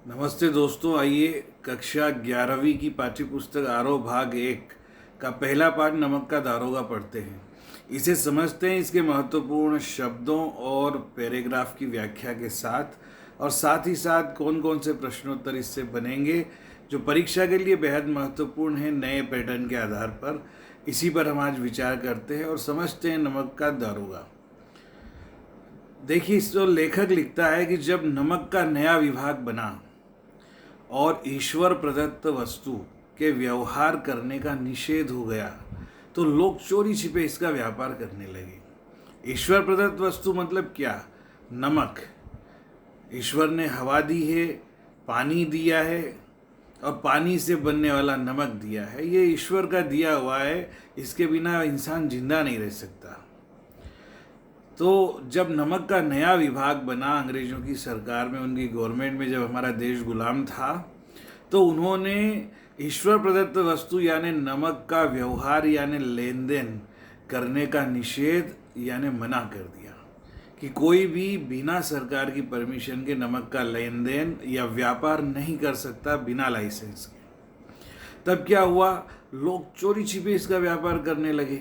नमस्ते दोस्तों, आइए कक्षा 11वीं की पाठ्यपुस्तक आरोह भाग 1 का पहला पाठ नमक का दारोगा पढ़ते हैं। इसे समझते हैं इसके महत्वपूर्ण शब्दों और पैराग्राफ की व्याख्या के साथ, और साथ ही साथ कौन कौन से प्रश्नोत्तर इससे बनेंगे जो परीक्षा के लिए बेहद महत्वपूर्ण है नए पैटर्न के आधार पर। इसी पर हम आज विचार करते हैं और समझते हैं नमक का दारोगा। देखिए, इस जो लेखक लिखता है कि जब नमक का नया विभाग बना और ईश्वर प्रदत्त वस्तु के व्यवहार करने का निषेध हो गया तो लोग चोरी छिपे इसका व्यापार करने लगे। ईश्वर प्रदत्त वस्तु मतलब क्या? नमक। ईश्वर ने हवा दी है, पानी दिया है और पानी से बनने वाला नमक दिया है। ये ईश्वर का दिया हुआ है, इसके बिना इंसान जिंदा नहीं रह सकता। तो जब नमक का नया विभाग बना अंग्रेजों की सरकार में, उनकी गवर्नमेंट में, जब हमारा देश गुलाम था, तो उन्होंने ईश्वर प्रदत्त वस्तु यानी नमक का व्यवहार यानी लेन देन करने का निषेध यानी मना कर दिया कि कोई भी बिना सरकार की परमिशन के नमक का लेन देन या व्यापार नहीं कर सकता बिना लाइसेंस के। तब क्या हुआ? लोग चोरी छिपे इसका व्यापार करने लगे।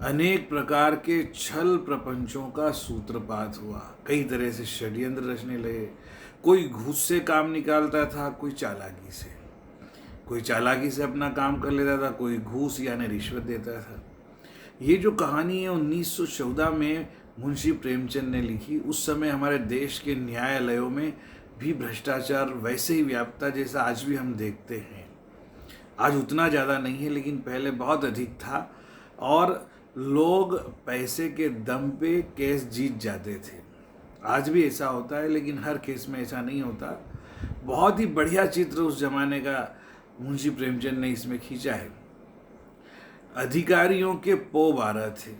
अनेक प्रकार के छल प्रपंचों का सूत्रपात हुआ, कई तरह से षड्यंत्र रचने लगे। कोई घूस से काम निकालता था, कोई चालाकी से अपना काम कर लेता था, कोई घूस यानी रिश्वत देता था। ये जो कहानी है 1914 में मुंशी प्रेमचंद ने लिखी। उस समय हमारे देश के न्यायालयों में भी भ्रष्टाचार वैसे ही व्याप्त था जैसा आज भी हम देखते हैं। आज उतना ज़्यादा नहीं है, लेकिन पहले बहुत अधिक था और लोग पैसे के दम पे केस जीत जाते थे। आज भी ऐसा होता है, लेकिन हर केस में ऐसा नहीं होता। बहुत ही बढ़िया चित्र उस जमाने का मुंशी प्रेमचंद ने इसमें खींचा है। अधिकारियों के पो 12 थे।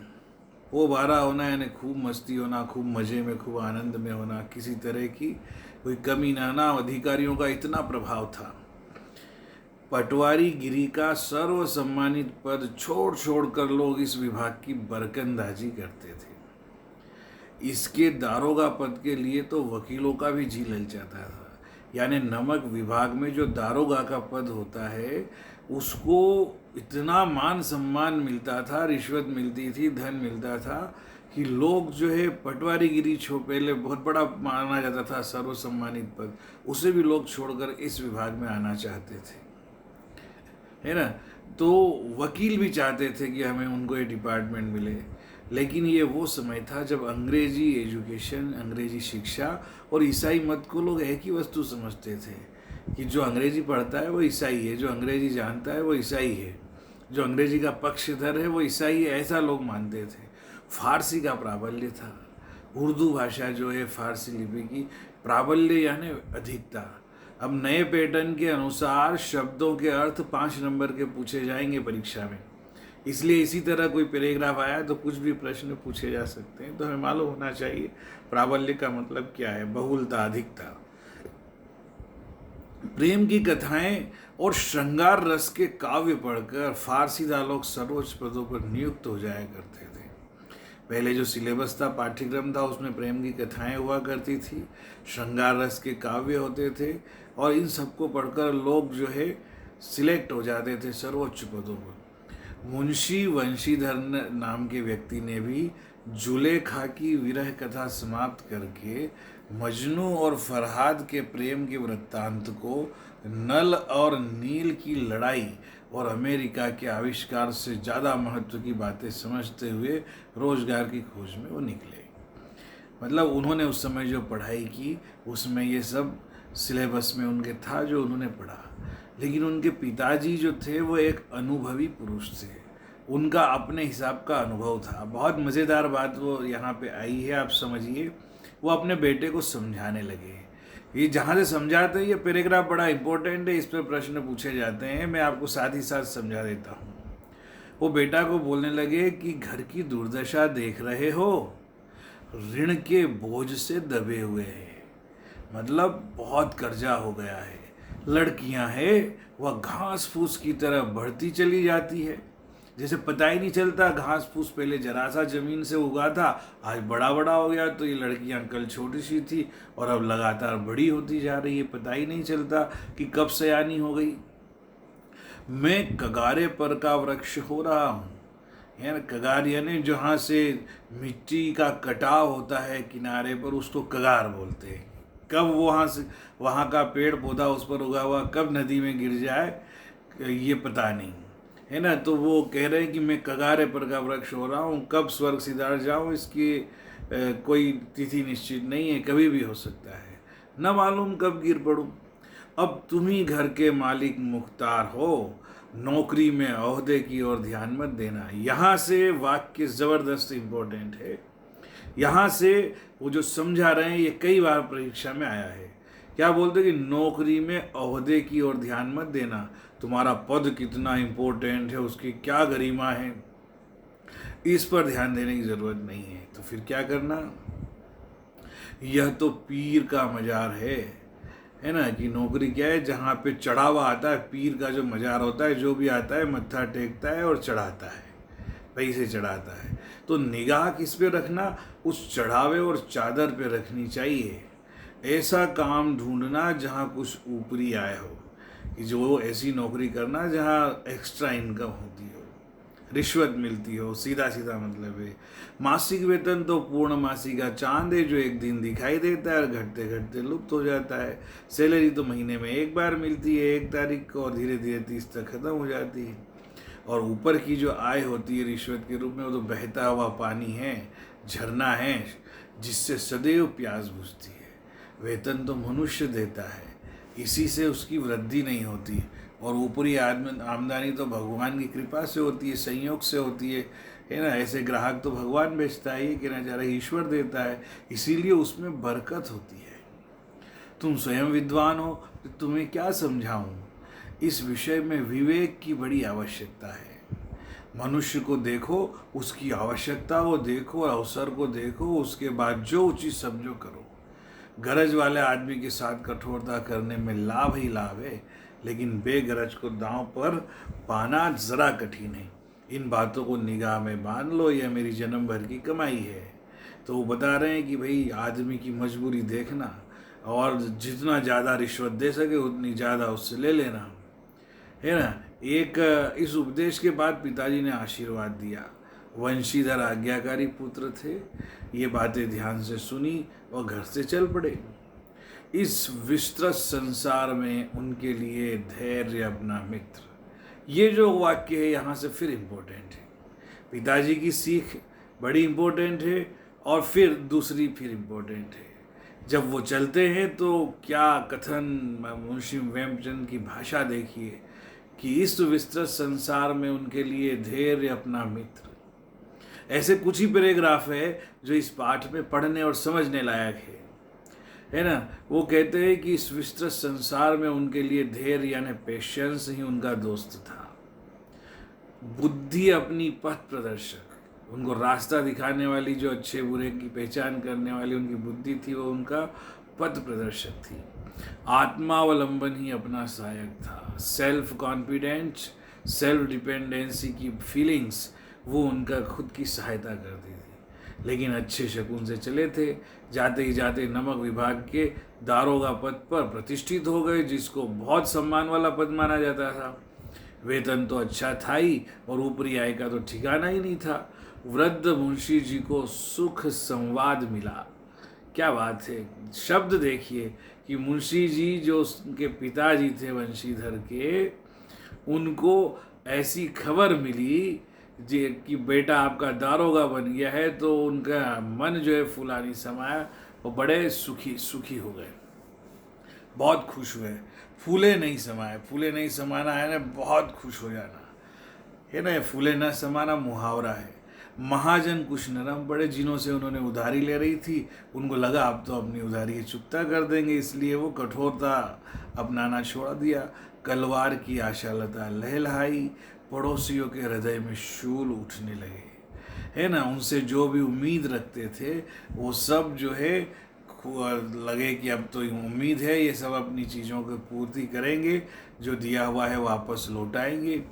पो 12 होना यानी खूब मस्ती होना, खूब मज़े में, खूब आनंद में होना, किसी तरह की कोई कमी ना आना। अधिकारियों का इतना प्रभाव था। पटवारी गिरी का सर्व सम्मानित पद छोड़ छोड़ कर लोग इस विभाग की बरकंदाजी करते थे। इसके दारोगा पद के लिए तो वकीलों का भी जी ललचाता था। यानी नमक विभाग में जो दारोगा का पद होता है उसको इतना मान सम्मान मिलता था, रिश्वत मिलती थी, धन मिलता था कि लोग जो है पटवारीगिरी पहले बहुत बड़ा माना जाता था, सर्व सम्मानित पद, उसे भी लोग छोड़कर इस विभाग में आना चाहते थे, है ना। तो वकील भी चाहते थे कि हमें उनको ये डिपार्टमेंट मिले। लेकिन ये वो समय था जब अंग्रेजी एजुकेशन, अंग्रेजी शिक्षा और ईसाई मत को लोग एक ही वस्तु समझते थे कि जो अंग्रेजी पढ़ता है वो ईसाई है, जो अंग्रेजी जानता है वो ईसाई है, जो अंग्रेजी का पक्षधर है वो ईसाई है, ऐसा लोग मानते थे। फारसी का प्राबल्य था। उर्दू भाषा जो है, फारसी लिपि की प्राबल्य यानी अधिकता। अब नए पैटर्न के अनुसार शब्दों के अर्थ 5 नंबर के पूछे जाएंगे परीक्षा में। इसलिए इसी तरह कोई पैराग्राफ आया तो कुछ भी प्रश्न पूछे जा सकते हैं। तो हमें मालूम होना चाहिए प्राबल्य का मतलब क्या है, बहुलता, अधिकता। प्रेम की कथाएं और श्रृंगार रस के काव्य पढ़कर फारसीदा लोग सर्वोच्च पदों पर नियुक्त हो जाया करते थे। पहले जो सिलेबस था, पाठ्यक्रम था, उसमें प्रेम की कथाएं हुआ करती थी, श्रृंगार रस के काव्य होते थे, और इन सबको पढ़कर लोग जो है सिलेक्ट हो जाते थे सर्वोच्च पदों पर। मुंशी वंशीधर नाम के व्यक्ति ने भी जुलेखा की विरह कथा समाप्त करके मजनू और फरहाद के प्रेम के वृत्तांत को नल और नील की लड़ाई और अमेरिका के आविष्कार से ज़्यादा महत्व की बातें समझते हुए रोजगार की खोज में वो निकले। मतलब उन्होंने उस समय जो पढ़ाई की उसमें ये सब सिलेबस में उनके था जो उन्होंने पढ़ा। लेकिन उनके पिताजी जो थे वो एक अनुभवी पुरुष थे, उनका अपने हिसाब का अनुभव था। बहुत मज़ेदार बात वो यहाँ पे आई है, आप समझिए। वो अपने बेटे को समझाने लगे। ये जहाँ से समझाते हैं, ये पैराग्राफ बड़ा इंपॉर्टेंट है, इस पर प्रश्न पूछे जाते हैं, मैं आपको साथ ही साथ समझा देता हूँ। वो बेटा को बोलने लगे कि घर की दुर्दशा देख रहे हो, ऋण के बोझ से दबे हुए हैं, मतलब बहुत कर्जा हो गया है। लड़कियां हैं वह घास फूस की तरह बढ़ती चली जाती है, जैसे पता ही नहीं चलता, घास फूस पहले जरा सा जमीन से उगा था, आज बड़ा बड़ा हो गया, तो ये लड़कियां कल छोटी सी थी और अब लगातार बड़ी होती जा रही है, पता ही नहीं चलता कि कब सयानी हो गई। मैं कगारे पर का वृक्ष हो रहा हूँ, है ना। कगार यानी जहाँ से मिट्टी का कटाव होता है किनारे पर, उसको कगार बोलते हैं। कब वहाँ का पेड़ पौधा उस पर उगा हुआ कब नदी में गिर जाए ये पता नहीं, है ना। तो वो कह रहे हैं कि मैं कगारे पर का वृक्ष हो रहा हूँ, कब स्वर्ग सिधार जाऊँ इसकी कोई तिथि निश्चित नहीं है, कभी भी हो सकता है, न मालूम कब गिर पड़ूँ। अब तुम ही घर के मालिक मुख्तार हो, नौकरी में ओहदे की ओर ध्यान मत देना। यहाँ से वाक्य ज़बरदस्त इम्पोर्टेंट है। यहाँ से वो जो समझा रहे हैं ये कई बार परीक्षा में आया है। क्या बोलते हैं कि नौकरी में ओहदे की ओर ध्यान मत देना, तुम्हारा पद कितना इम्पोर्टेंट है, उसकी क्या गरिमा है, इस पर ध्यान देने की ज़रूरत नहीं है। तो फिर क्या करना, यह तो पीर का मजार है ना। कि नौकरी क्या है, जहाँ पे चढ़ावा आता है, पीर का जो मजार होता है, जो भी आता है मत्था टेकता है और चढ़ाता है, पैसे चढ़ाता है। तो निगाह किस पे रखना, उस चढ़ावे और चादर पे रखनी चाहिए। ऐसा काम ढूंढना जहाँ कुछ ऊपरी आय हो, कि जो ऐसी नौकरी करना जहाँ एक्स्ट्रा इनकम होती हो, रिश्वत मिलती हो, सीधा सीधा मतलब है। मासिक वेतन तो पूर्णमासी का चांद है, जो एक दिन दिखाई देता है और घटते घटते लुप्त हो जाता है। सैलरी तो महीने में एक बार मिलती है 1 तारीख को, और धीरे धीरे 30 तक खत्म हो जाती है। और ऊपर की जो आय होती है रिश्वत के रूप में, वो तो बहता हुआ पानी है, झरना है, जिससे सदैव प्यास बुझती है। वेतन तो मनुष्य देता है, इसी से उसकी वृद्धि नहीं होती। और ऊपरी आमदनी तो भगवान की कृपा से होती है, संयोग से होती है ना। ऐसे ग्राहक तो भगवान बेचता है, ये कहना चाह रहा है ईश्वर देता है, इसीलिए उसमें बरकत होती है। तुम स्वयं विद्वान हो, तो तुम्हें क्या समझाऊं। इस विषय में विवेक की बड़ी आवश्यकता है। मनुष्य को देखो, उसकी आवश्यकता को देखो, अवसर को देखो, उसके बाद जो उचित समझो करो। गरज वाले आदमी के साथ कठोरता करने में लाभ ही लाभ है, लेकिन बेगरज को दांव पर पाना जरा कठिन है। इन बातों को निगाह में बांध लो, यह मेरी जन्म भर की कमाई है। तो वो बता रहे हैं कि भाई आदमी की मजबूरी देखना, और जितना ज़्यादा रिश्वत दे सके उतनी ज़्यादा उससे ले लेना, है ना। एक इस उपदेश के बाद पिताजी ने आशीर्वाद दिया। वंशीधर आज्ञाकारी पुत्र थे, ये बातें ध्यान से सुनी और घर से चल पड़े। इस विस्तृत संसार में उनके लिए धैर्य अपना मित्र, ये जो वाक्य है यहाँ से फिर इम्पोर्टेंट है। पिताजी की सीख बड़ी इम्पोर्टेंट है, और फिर दूसरी फिर इम्पोर्टेंट है। जब वो चलते हैं तो क्या कथन, मुंशी प्रेमचंद की भाषा देखिए कि इस विस्तृत संसार में उनके लिए धैर्य अपना मित्र। ऐसे कुछ ही पैराग्राफ है जो इस पाठ में पढ़ने और समझने लायक है ना। वो कहते हैं कि इस विस्तृत संसार में उनके लिए धैर्य यानी पेशेंस ही उनका दोस्त था। बुद्धि अपनी पथ प्रदर्शक, उनको रास्ता दिखाने वाली, जो अच्छे बुरे की पहचान करने वाली उनकी बुद्धि थी, वो उनका पथ प्रदर्शक थी। आत्मावलंबन ही अपना सहायक था। सेल्फ कॉन्फिडेंस, सेल्फ डिपेंडेंसी की फीलिंग्स वो उनका खुद की सहायता करती थी। लेकिन अच्छे शकुन से चले थे, जाते ही जाते नमक विभाग के दारोगा पद पर प्रतिष्ठित हो गए, जिसको बहुत सम्मान वाला पद माना जाता था। वेतन तो अच्छा था ही, और ऊपरी आय का तो ठिकाना ही नहीं था। वृद्ध मुंशी जी को सुख संवाद मिला। क्या बात है, शब्द देखिए कि मुंशी जी जो उनके पिताजी थे वंशीधर के, उनको ऐसी खबर मिली जी कि बेटा आपका दारोगा बन गया है, तो उनका मन जो है फुलानी समाया, वो बड़े सुखी हो गए, बहुत खुश हुए। फूले नहीं समाए, फूले नहीं समाना है ना, बहुत खुश हो जाना है ना। फूले न समाना मुहावरा है। महाजन कुछ नरम पड़े, जिन्हों से उन्होंने उधारी ले रही थी, उनको लगा अब तो अपनी उधारी चुकता कर देंगे, इसलिए वो कठोरता अपनाना छोड़ दिया। कलवार की आशालता लहलहाई, पड़ोसियों के हृदय में शूल उठने लगे, है ना। उनसे जो भी उम्मीद रखते थे वो सब जो है लगे कि अब तो उम्मीद है ये सब अपनी चीज़ों की पूर्ति करेंगे, जो दिया हुआ है वापस लौटाएंगे।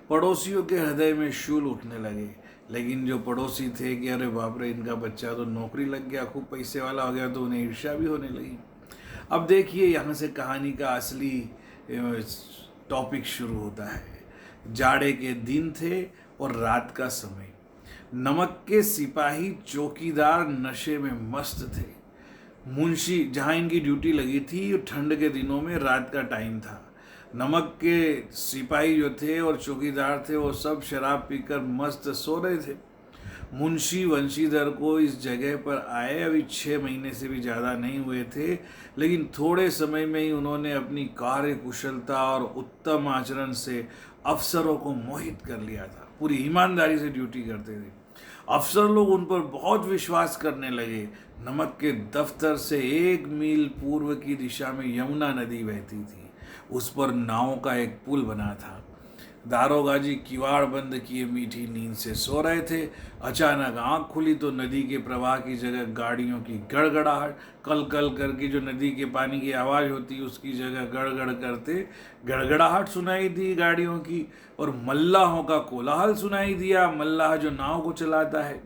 पड़ोसियों के हृदय में शूल उठने लगे। लेकिन जो पड़ोसी थे कि अरे बाप रे, इनका बच्चा तो नौकरी लग गया, खूब पैसे वाला हो गया, तो उन्हें ईर्ष्या भी होने लगी। अब देखिए यहाँ से कहानी का असली टॉपिक शुरू होता है। जाड़े के दिन थे और रात का समय। नमक के सिपाही चौकीदार नशे में मस्त थे। मुंशी जहाँ इनकी ड्यूटी लगी थी, ठंड के दिनों में रात का टाइम था। नमक के सिपाही जो थे और चौकीदार थे, वो सब शराब पीकर मस्त सो रहे थे। मुंशी वंशीधर को इस जगह पर आए अभी 6 महीने से भी ज़्यादा नहीं हुए थे, लेकिन थोड़े समय में ही उन्होंने अपनी कार्य कुशलता और उत्तम आचरण से अफसरों को मोहित कर लिया था। पूरी ईमानदारी से ड्यूटी करते थे। अफसर लोग उन पर बहुत विश्वास करने लगे। नमक के दफ्तर से 1 मील पूर्व की दिशा में यमुना नदी बहती थी। उस पर नावों का एक पुल बना था। दारोगा जी किवाड़ बंद किए मीठी नींद से सो रहे थे। अचानक आंख खुली तो नदी के प्रवाह की जगह गाड़ियों की गड़गड़ाहट, कल कल करके जो नदी के पानी की आवाज़ होती उसकी जगह गड़गड़ करते गड़गड़ाहट सुनाई दी गाड़ियों की, और मल्लाहों का कोलाहल सुनाई दिया। मल्लाह जो नाव को चलाता है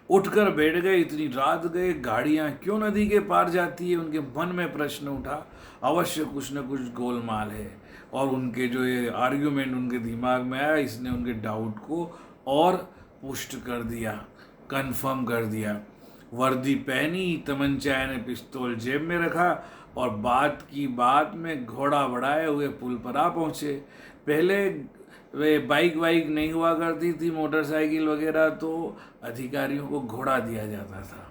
उठकर बैठ गए। इतनी रात गए, गाड़ियां क्यों नदी के पार जाती है? उनके मन में प्रश्न उठा। अवश्य कुछ न कुछ गोलमाल है। और उनके जो ये आर्ग्यूमेंट उनके दिमाग में आया, इसने उनके डाउट को और पुष्ट कर दिया, कंफर्म कर दिया। वर्दी पहनी, तमंचा यानी पिस्तौल जेब में रखा और बात की बात में घोड़ा बढ़ाए हुए पुल पर आ पहुँचे। पहले वे बाइक वाइक नहीं हुआ करती थी, मोटरसाइकिल वगैरह, तो अधिकारियों को घोड़ा दिया जाता था।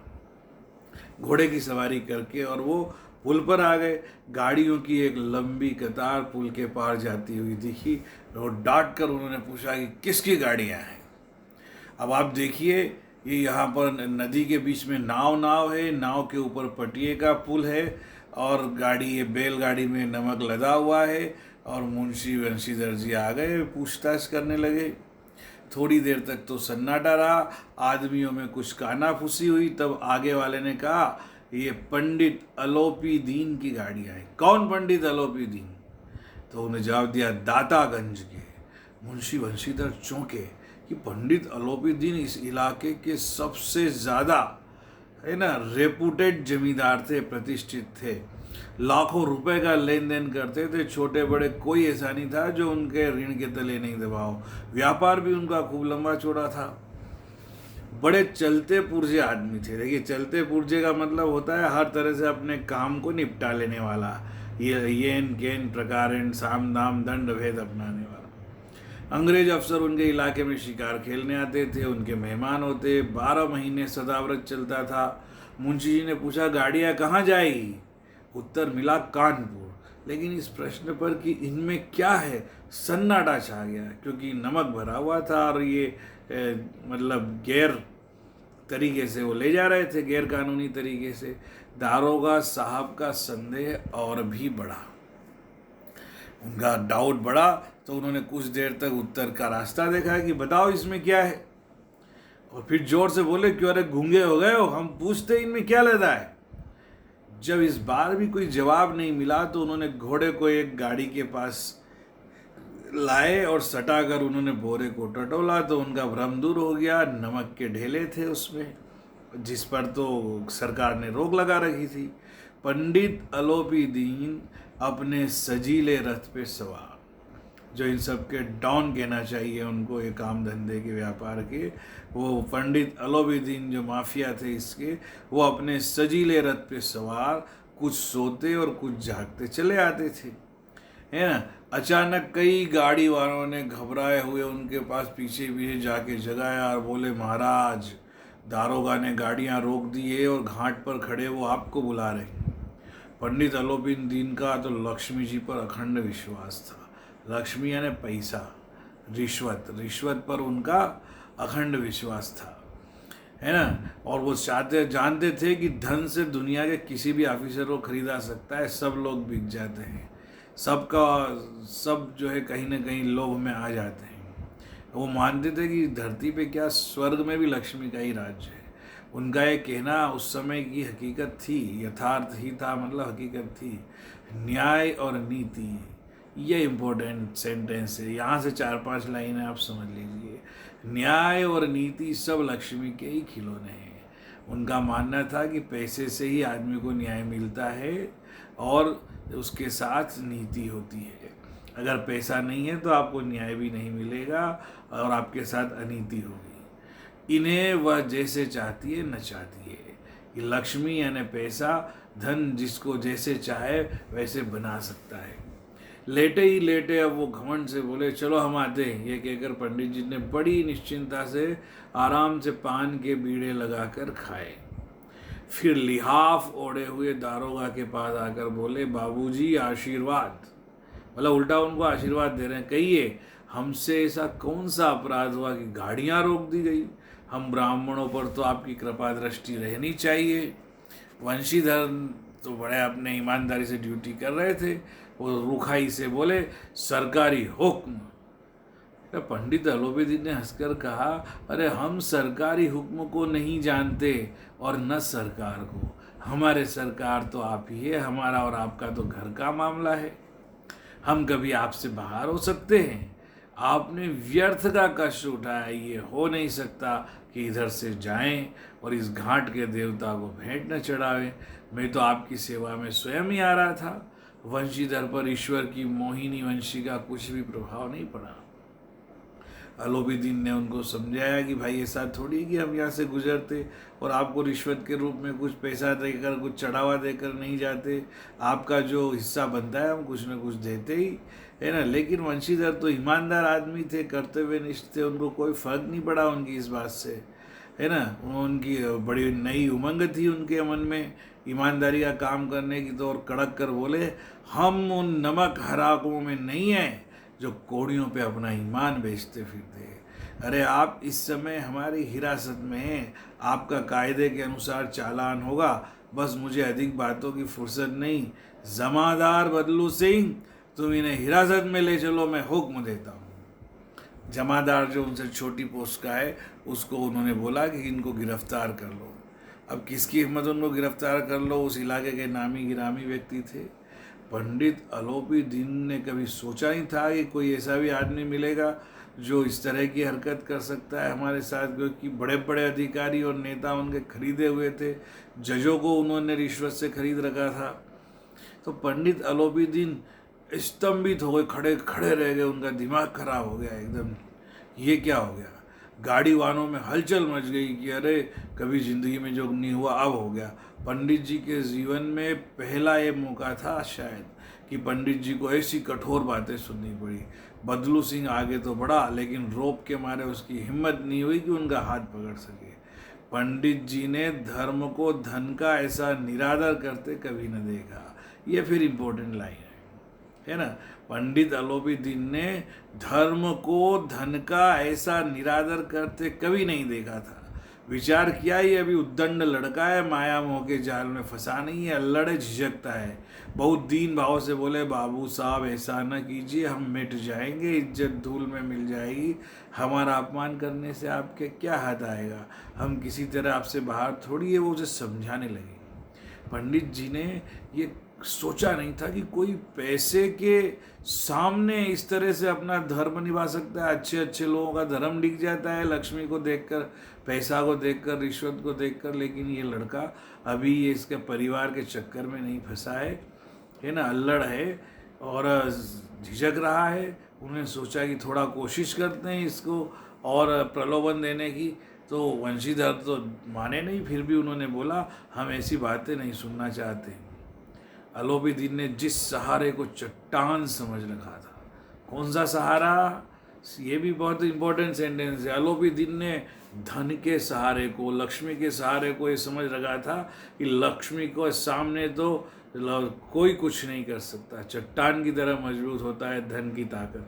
घोड़े की सवारी करके और वो पुल पर आ गए। गाड़ियों की एक लंबी कतार पुल के पार जाती हुई दिखी और डांट कर उन्होंने पूछा कि किसकी गाड़ियाँ हैं। अब आप देखिए, ये यहाँ पर नदी के बीच में नाव है, नाव के ऊपर पटिए का पुल है और गाड़ी, ये बैलगाड़ी में नमक लदा हुआ है। और मुंशी वंशीधर जी आ गए, पूछताछ करने लगे। थोड़ी देर तक तो सन्नाटा रहा, आदमियों में कुछ कानाफूसी हुई। तब आगे वाले ने कहा, ये पंडित अलोपी दीन की गाड़ियाँ हैं। कौन पंडित अलोपी दीन? तो उन्हें जवाब दिया, दातागंज के। मुंशी वंशीधर चौंके कि पंडित अलोपी दीन इस इलाके के सबसे ज़्यादा है ना रेपुटेड जमींदार थे, प्रतिष्ठित थे, लाखों रुपए का लेन देन करते थे। छोटे बड़े कोई ऐसा नहीं था जो उनके ऋण के तले नहीं दबाओ। व्यापार भी उनका खूब लंबा चौड़ा था। बड़े चलते पुर्जे आदमी थे। देखिए, चलते पुर्जे का मतलब होता है हर तरह से अपने काम को निपटा लेने वाला, ये येन केन प्रकारेण साम दाम दंड भेद अपनाने वाला। अंग्रेज अफसर उनके इलाके में शिकार खेलने आते थे, उनके मेहमान होते। 12 महीने सदाव्रत चलता था। मुंशी जी ने पूछा, गाड़ियाँ कहाँ जाएगी? उत्तर मिला, कानपुर। लेकिन इस प्रश्न पर कि इनमें क्या है, सन्नाटा छा गया, क्योंकि नमक भरा हुआ था और ये मतलब गैर तरीके से वो ले जा रहे थे, गैर कानूनी तरीके से। दारोगा साहब का संदेह और भी बढ़ा, उनका डाउट बढ़ा। तो उन्होंने कुछ देर तक उत्तर का रास्ता देखा कि बताओ इसमें क्या है, और फिर जोर से बोले, क्यों अरे गूंगे हो गए हो, हम पूछते इनमें क्या लेता है। जब इस बार भी कोई जवाब नहीं मिला तो उन्होंने घोड़े को एक गाड़ी के पास लाए और सटाकर उन्होंने बोरे को टटोला तो उनका भ्रम दूर हो गया। नमक के ढेले थे उसमें, जिस पर तो सरकार ने रोक लगा रखी थी। पंडित अलोपी दीन अपने सजीले रथ पे सवार, जो इन सब के डॉन कहना चाहिए उनको, ये काम धंधे के व्यापार के, वो पंडित अलोपी दीन जो माफिया थे इसके, वो अपने सजीले रथ पे सवार कुछ सोते और कुछ जागते चले आते थे, है ना। अचानक कई गाड़ी वालों ने घबराए हुए उनके पास पीछे पीछे जाके जगाया और बोले, महाराज, दारोगा ने गाड़ियां रोक दी है और घाट पर खड़े वो आपको बुला रहे हैं। पंडित अलोपी दीन का तो लक्ष्मी जी पर अखंड विश्वास था। लक्ष्मी यानी पैसा, रिश्वत पर उनका अखंड विश्वास था, है ना। और वो जानते थे कि धन से दुनिया के किसी भी ऑफिसर को खरीदा सकता है। सब लोग बिक जाते हैं, सब जो है कहीं ना कहीं लोभ में आ जाते हैं। वो मानते थे कि धरती पे क्या, स्वर्ग में भी लक्ष्मी का ही राज्य है। उनका ये कहना उस समय की हकीकत थी, यथार्थ ही था, मतलब हकीकत थी। न्याय और नीति, ये इम्पोर्टेंट सेंटेंस है, यहाँ से 4-5 लाइनें आप समझ लीजिए। न्याय और नीति सब लक्ष्मी के ही खिलौने हैं। उनका मानना था कि पैसे से ही आदमी को न्याय मिलता है और उसके साथ नीति होती है। अगर पैसा नहीं है तो आपको न्याय भी नहीं मिलेगा और आपके साथ अनीति होगी। इन्हें वह जैसे चाहती है नचाती है। ये लक्ष्मी यानी पैसा, धन जिसको जैसे चाहे वैसे बना सकता है। लेटे ही लेटे अब वो घमंड से बोले, चलो हम आते हैं। ये कहकर पंडित जी ने बड़ी निश्चिंता से आराम से पान के बीड़े लगाकर खाए। फिर लिहाफ ओढ़े हुए दारोगा के पास आकर बोले, बाबूजी आशीर्वाद। मतलब उल्टा उनको आशीर्वाद दे रहे हैं, कहिए हमसे ऐसा कौन सा अपराध हुआ कि गाड़ियाँ रोक दी गई? हम ब्राह्मणों पर तो आपकी कृपा दृष्टि रहनी चाहिए। वंशीधर तो बड़े अपने ईमानदारी से ड्यूटी कर रहे थे। वो रूखाई से बोले, सरकारी हुक्म। तो पंडित अलोपीदीन ने हंसकर कहा, अरे हम सरकारी हुक्म को नहीं जानते और न सरकार को। हमारे सरकार तो आप ही है, हमारा और आपका तो घर का मामला है। हम कभी आपसे बाहर हो सकते हैं? आपने व्यर्थ का कष्ट उठाया, ये हो नहीं सकता कि इधर से जाएं और इस घाट के देवता को भेंट न चढ़ावें। मैं तो आपकी सेवा में स्वयं ही आ रहा था। वंशीधर पर ईश्वर की मोहिनी वंशी का कुछ भी प्रभाव नहीं पड़ा। अलोपीदीन ने उनको समझाया कि भाई ऐसा थोड़ी कि हम यहाँ से गुजरते और आपको रिश्वत के रूप में कुछ पैसा देकर, कुछ चढ़ावा देकर नहीं जाते। आपका जो हिस्सा बनता है हम कुछ न कुछ देते ही है ना। लेकिन वंशीधर तो ईमानदार आदमी थे, कर्तव्यनिष्ठ थे, उनको कोई फर्क नहीं पड़ा उनकी इस बात से, है ना। उनकी बड़ी नई उमंग थी उनके मन में ईमानदारी का काम करने की। तो और कड़क कर बोले, हम उन नमक हराकों में नहीं हैं जो कोड़ियों पे अपना ईमान बेचते फिरते हैं। अरे आप इस समय हमारी हिरासत में हैं, आपका कायदे के अनुसार चालान होगा। बस मुझे अधिक बातों की फुर्सत नहीं। जमादार बदलू सिंह, तुम इन्हें हिरासत में ले चलो, मैं हुक्म देता हूँ। जमादार जो उनसे छोटी पोस्ट का है उसको उन्होंने बोला कि इनको गिरफ्तार कर लो। अब किसकी हिम्मत उनको गिरफ्तार कर लो? उस इलाके के नामी गिरामी व्यक्ति थे। पंडित अलोपीदीन ने कभी सोचा ही था कि कोई ऐसा भी आदमी मिलेगा जो इस तरह की हरकत कर सकता है हमारे साथ, क्योंकि बड़े बड़े अधिकारी और नेता उनके खरीदे हुए थे। जजों को उन्होंने रिश्वत से खरीद रखा था। तो पंडित अलोपीदीन स्तंभित हो गए, खड़े खड़े रह गए। उनका दिमाग खराब हो गया एकदम। ये क्या हो गया? गाड़ी वालों में हलचल मच गई कि अरे कभी जिंदगी में जो नहीं हुआ अब हो गया। पंडित जी के जीवन में पहला ये मौका था शायद कि पंडित जी को ऐसी कठोर बातें सुननी पड़ी। बदलू सिंह आगे तो बढ़ा लेकिन रोप के मारे उसकी हिम्मत नहीं हुई कि उनका हाथ पकड़ सके। पंडित जी ने धर्म को धन का ऐसा निरादर करते कभी न देखा। ये फिर इम्पोर्टेंट लाइन है ना। पंडित अलोपीदीन ने धर्म को धन का ऐसा निरादर करते कभी नहीं देखा था। विचार किया, ये अभी उद्दंड लड़का है, माया मोह के जाल में फंसा नहीं है, अल्लड़ है, झिझकता है। बहुत दीन भाव से बोले, बाबू साहब ऐसा न कीजिए, हम मिट जाएंगे, इज्जत धूल में मिल जाएगी। हमारा अपमान करने से आपके क्या हाथ आएगा? हम किसी तरह आपसे बाहर थोड़ी है। वो उसे समझाने लगे। पंडित जी ने ये सोचा नहीं था कि कोई पैसे के सामने इस तरह से अपना धर्म निभा सकता है। अच्छे अच्छे लोगों का धर्म दिख जाता है लक्ष्मी को देखकर, पैसा को देखकर, रिश्वत को देखकर। लेकिन ये लड़का अभी ये इसके परिवार के चक्कर में नहीं फंसा है ना, अल्लड़ है और झिझक रहा है। उन्होंने सोचा कि थोड़ा कोशिश करते हैं इसको और प्रलोभन देने की। तो वंशीधर तो माने नहीं, फिर भी उन्होंने बोला, हम ऐसी बातें नहीं सुनना चाहते। अलोपीदीन ने जिस सहारे को चट्टान समझ रखा था, कौन सा सहारा? ये भी बहुत इंपॉर्टेंट सेंटेंस है। अलोपीदीन ने धन के सहारे को, लक्ष्मी के सहारे को ये समझ रखा था कि लक्ष्मी को सामने तो कोई कुछ नहीं कर सकता। चट्टान की तरह मजबूत होता है धन की ताकत।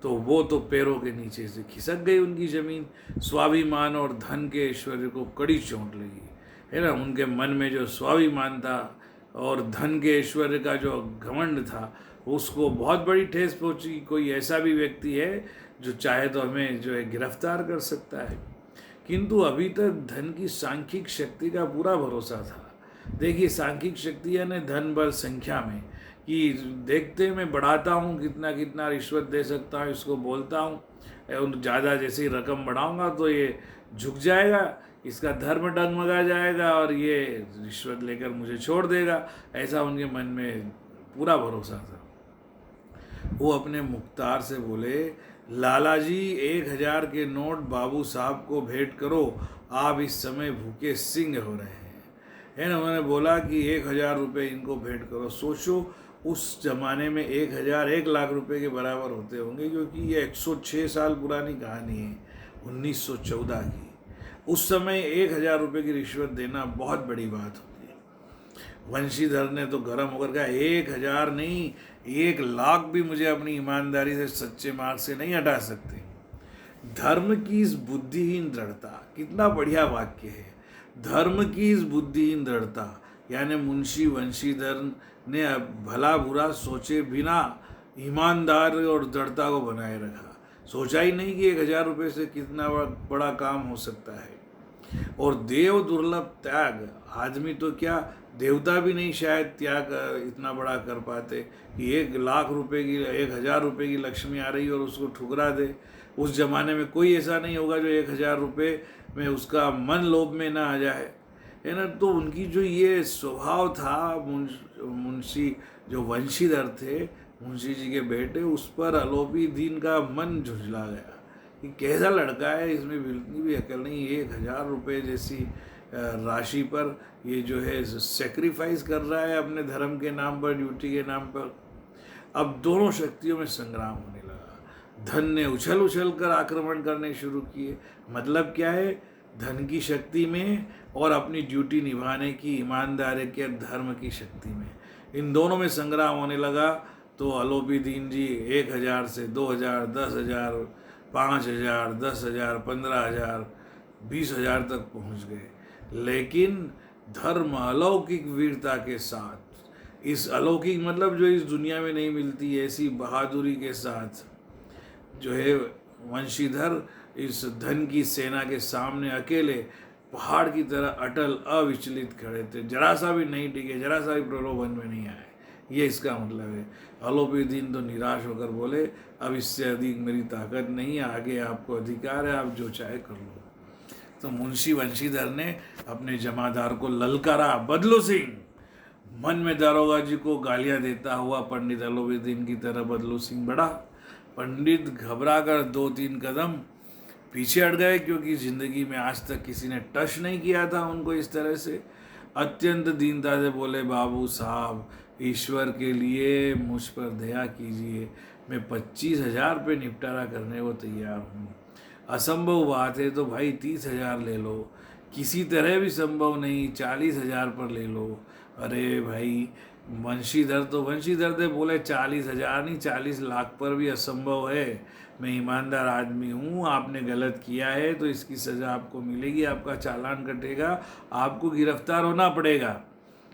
तो वो तो पैरों के नीचे से खिसक गई उनकी जमीन। स्वाभिमान और धन के ऐश्वर्य को कड़ी चोट लगी, है ना। उनके मन में जो स्वाभिमान था और धन के ऐश्वर्य का जो घमंड था, उसको बहुत बड़ी ठेस पहुंची। कोई ऐसा भी व्यक्ति है जो चाहे तो हमें जो है गिरफ्तार कर सकता है। किंतु अभी तक धन की सांख्यिक शक्ति का पूरा भरोसा था। देखिए सांख्यिक शक्ति यानी धन बल संख्या में, कि देखते मैं बढ़ाता हूँ कितना कितना रिश्वत दे सकता हूँ, इसको बोलता हूँ ज़्यादा, जैसे ही रकम बढ़ाऊँगा तो ये झुक जाएगा, इसका धर्म डगमगा जाएगा और ये रिश्वत लेकर मुझे छोड़ देगा, ऐसा उनके मन में पूरा भरोसा था। वो अपने मुख्तार से बोले, लाला जी 1000 के नोट बाबू साहब को भेंट करो, आप इस समय भूखे सिंह हो रहे हैं। है ना, उन्होंने बोला कि 1000 रुपये इनको भेंट करो। सोचो उस जमाने में 1000 1 लाख रुपए के बराबर होते होंगे, क्योंकि ये 106 साल पुरानी कहानी है, 1914 की। उस समय 1000 रुपये की रिश्वत देना बहुत बड़ी बात होती है। वंशीधर ने तो गर्म होकर कहा, 1000 नहीं 1 लाख भी मुझे अपनी ईमानदारी से सच्चे मार्ग से नहीं हटा सकते। धर्म की इस बुद्धिहीन दृढ़ता, कितना बढ़िया वाक्य है, धर्म की इस बुद्धिहीन दृढ़ता, यानी मुंशी वंशीधर ने भला बुरा सोचे बिना ईमानदार और दृढ़ता को बनाए रखा। सोचा ही नहीं कि 1000 रुपये से कितना बड़ा काम हो सकता है। और देव दुर्लभ त्याग, आदमी तो क्या देवता भी नहीं शायद त्याग इतना बड़ा कर पाते कि 1 लाख रुपए की 1000 रुपये की लक्ष्मी आ रही और उसको ठुकरा दे। उस जमाने में कोई ऐसा नहीं होगा जो 1000 रुपये में उसका मन लोभ में ना आ जाए, है ना। तो उनकी जो ये स्वभाव था, मुंशी जो वंशीधर थे, मुंशी जी के बेटे, उस पर अलोपी दीन का मन झुंझला गया कि कैसा लड़का है, इसमें बिल्कुल भी अकल नहीं, 1000 रुपये जैसी राशि पर ये जो है सेक्रीफाइस कर रहा है अपने धर्म के नाम पर, ड्यूटी के नाम पर। अब दोनों शक्तियों में संग्राम होने लगा। धन ने उछल उछल कर आक्रमण करने शुरू किए। मतलब क्या है, धन की शक्ति में और अपनी ड्यूटी निभाने की ईमानदारी के धर्म की शक्ति में, इन दोनों में संग्राम होने लगा। तो अलोपी दीन जी 1000 से 2000, 10,000, 5,000, 10,000, 15,000, 20,000 तक पहुंच गए। लेकिन धर्म अलौकिक वीरता के साथ, इस अलौकिक मतलब जो इस दुनिया में नहीं मिलती, ऐसी बहादुरी के साथ जो है वंशीधर इस धन की सेना के सामने अकेले पहाड़ की तरह अटल अविचलित खड़े थे, जरा सा भी नहीं टिके, जरा सा भी प्रलोभन में नहीं आए। ये इसका मतलब है। अलोपी दीन तो निराश होकर बोले, अब इससे अधिक मेरी ताकत नहीं है, आगे आपको अधिकार है, आप जो चाहे कर लो। तो मुंशी वंशीधर ने अपने जमादार को ललकारा, बदलू सिंह। मन में दारोगा जी को गालियां देता हुआ पंडित अलोपी दीन की तरह बदलू सिंह बढ़ा। पंडित घबरा कर 2-3 कदम पीछे हट गए, क्योंकि जिंदगी में आज तक किसी ने टच नहीं किया था उनको इस तरह से। अत्यंत दीनता से बोले, बाबू साहब ईश्वर के लिए मुझ पर दया कीजिए, मैं 25,000 पे निपटारा करने को तैयार हूँ। असंभव बात है तो भाई 30,000 ले लो, किसी तरह भी संभव नहीं 40,000 पर ले लो। अरे भाई वंशीधर थे, बोले 40,000 नहीं 40 लाख पर भी असंभव है, मैं ईमानदार आदमी हूँ, आपने गलत किया है तो इसकी सज़ा आपको मिलेगी, आपका चालान कटेगा, आपको गिरफ्तार होना पड़ेगा।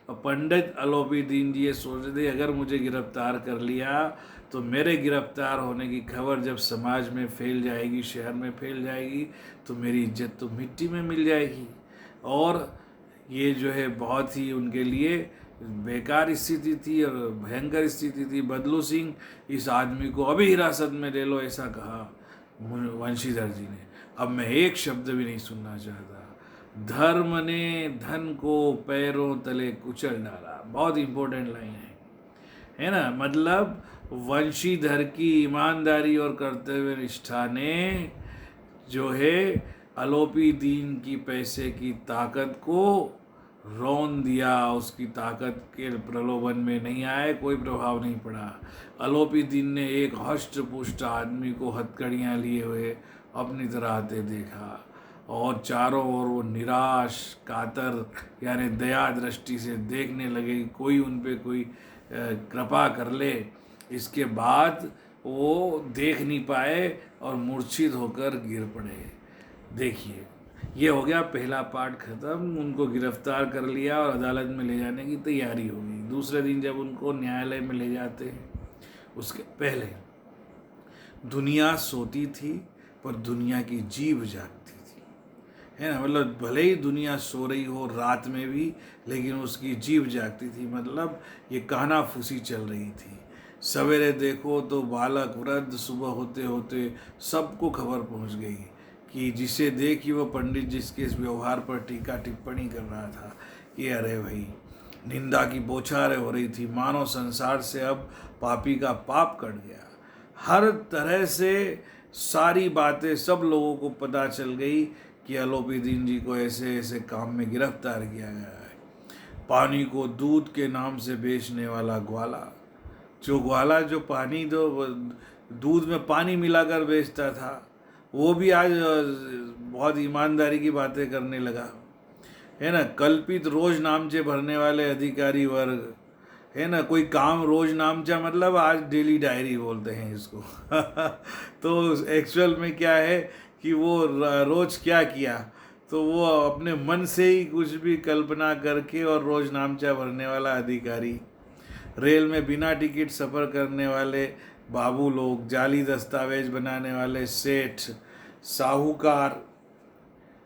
और पंडित अलोपी दीन जी ये सोच रहे थे, अगर मुझे गिरफ्तार कर लिया तो मेरे गिरफ्तार होने की खबर जब समाज में फैल जाएगी, शहर में फैल जाएगी, तो मेरी इज्जत तो मिट्टी में मिल जाएगी। और ये जो है बहुत ही उनके लिए बेकार स्थिति थी और भयंकर स्थिति थी। बदलू सिंह, इस आदमी को अभी हिरासत में ले लो, ऐसा कहा वंशीधर जी ने। अब मैं एक शब्द भी नहीं सुनना चाहता। धर्म ने धन को पैरों तले कुचल डाला। बहुत इंपॉर्टेंट लाइन है ना। मतलब वंशीधर की ईमानदारी और कर्तव्य निष्ठा ने जो है अलोपी दीन की पैसे की ताकत को रौन दिया, उसकी ताकत के प्रलोभन में नहीं आए, कोई प्रभाव नहीं पड़ा। अलोपी दीन ने एक हष्ट पुष्ट आदमी को हथकड़ियाँ लिए हुए अपनी तरह आते देखा और चारों ओर वो निराश कातर यानी दया दृष्टि से देखने लगे कि कोई उन पे कोई कृपा कर ले। इसके बाद वो देख नहीं पाए और मूर्छित होकर गिर पड़े। देखिए, ये हो गया पहला पार्ट ख़त्म। उनको गिरफ्तार कर लिया और अदालत में ले जाने की तैयारी हो गई। दूसरे दिन जब उनको न्यायालय में ले जाते हैं, उसके पहले दुनिया सोती थी पर दुनिया की जीभ जागती थी, है ना। मतलब भले ही दुनिया सो रही हो रात में भी, लेकिन उसकी जीभ जागती थी। मतलब ये काना फूसी चल रही थी। सवेरे देखो तो बालक वृद्ध सुबह होते होते सबको खबर पहुंच गई कि जिसे देखी वह पंडित जिसके इस व्यवहार पर टीका टिप्पणी कर रहा था कि अरे भाई, निंदा की बौछारें हो रही थी, मानो संसार से अब पापी का पाप कट गया। हर तरह से सारी बातें सब लोगों को पता चल गई कि अलोपी दीन जी को ऐसे ऐसे काम में गिरफ्तार किया गया है। पानी को दूध के नाम से बेचने वाला ग्वाला, जो पानी दो दूध में पानी मिलाकर बेचता था, वो भी आज बहुत ईमानदारी की बातें करने लगा, है ना। कल्पित रोज नामचे भरने वाले अधिकारी वर्ग, है ना। कोई काम रोज नामचा, मतलब आज डेली डायरी बोलते हैं इसको तो एक्चुअल में क्या है कि वो रोज क्या किया, तो वो अपने मन से ही कुछ भी कल्पना करके, और रोज नामचा भरने वाला अधिकारी, रेल में बिना टिकट सफ़र करने वाले बाबू लोग, जाली दस्तावेज बनाने वाले सेठ, साहूकार,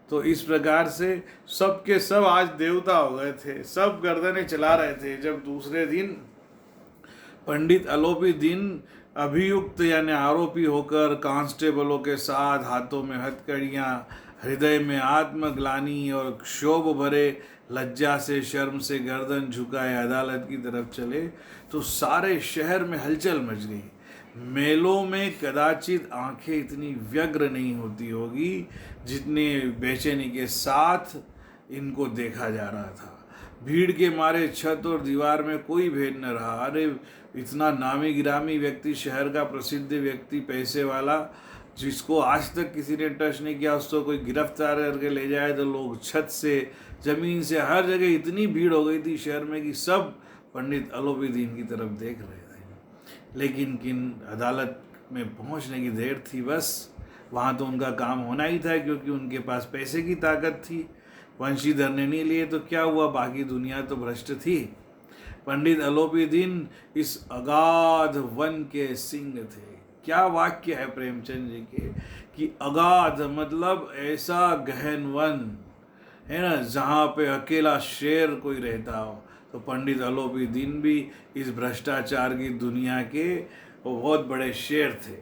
तो इस प्रकार से सब के सब आज देवता हो गए थे, सब गर्दनें चला रहे थे। जब दूसरे दिन पंडित अलोपी दीन अभियुक्त यानी आरोपी होकर कांस्टेबलों के साथ हाथों में हथकड़ियाँ, हृदय में आत्मग्लानि और क्षोभ भरे लज्जा से शर्म से गर्दन झुकाए अदालत की तरफ चले, तो सारे शहर में हलचल मच गई। मेलों में कदाचित आंखें इतनी व्यग्र नहीं होती होगी जितने बेचैनी के साथ इनको देखा जा रहा था। भीड़ के मारे छत और दीवार में कोई भेद न रहा। अरे इतना नामी गिरामी व्यक्ति, शहर का प्रसिद्ध व्यक्ति, पैसे वाला, जिसको आज तक किसी ने टच नहीं किया, उसको कोई गिरफ्तार करके ले जाए तो लोग छत से, जमीन से, हर जगह इतनी भीड़ हो गई थी शहर में कि सब पंडित अलोपी दीन की तरफ देख रहे थे। लेकिन किन अदालत में पहुंचने की देर थी, बस वहाँ तो उनका काम होना ही था, क्योंकि उनके पास पैसे की ताकत थी। वंशीधर ने नहीं लिए तो क्या हुआ, बाकी दुनिया तो भ्रष्ट थी। पंडित अलोपी दीन इस अगाध वन के सिंह थे। क्या वाक्य है प्रेमचंद जी के कि अगाध मतलब ऐसा गहन वन, है ना, जहाँ पे अकेला शेर कोई रहता हो। तो पंडित अलोपी दीन भी इस भ्रष्टाचार की दुनिया के वो बहुत बड़े शेर थे।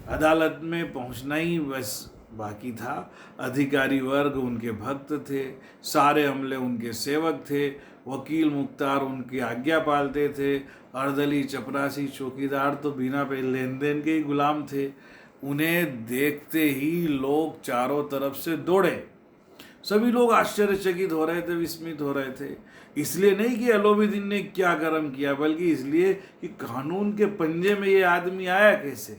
अदालत में पहुंचना ही बस बाकी था। अधिकारी वर्ग उनके भक्त थे, सारे अमले उनके सेवक थे, वकील मुख्तार उनकी आज्ञा पालते थे, अर्दली चपरासी चौकीदार तो बिना लेन देन के ही गुलाम थे। उन्हें देखते ही लोग चारों तरफ से दौड़े। सभी लोग आश्चर्यचकित हो रहे थे, विस्मित हो रहे थे। इसलिए नहीं कि अलोपी दीन ने क्या कर्म किया, बल्कि इसलिए कि कानून के पंजे में ये आदमी आया कैसे,